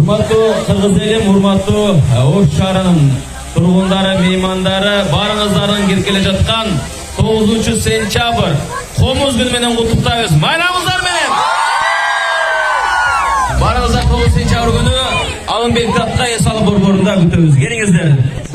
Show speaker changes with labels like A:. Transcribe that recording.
A: Урматтуу кыргыз элим, урматтуу Ош шаарынын тургундары, меймандары, барыңыздардын келе жаткан 9-сентябрь Комуз күнү менен куттуктайбыз. Майрамыңыздар менен. Барыңыздар 9-сентябрь күнү Алымбек Датка эс алуу борборунда күтөбүз. Келиңиздер.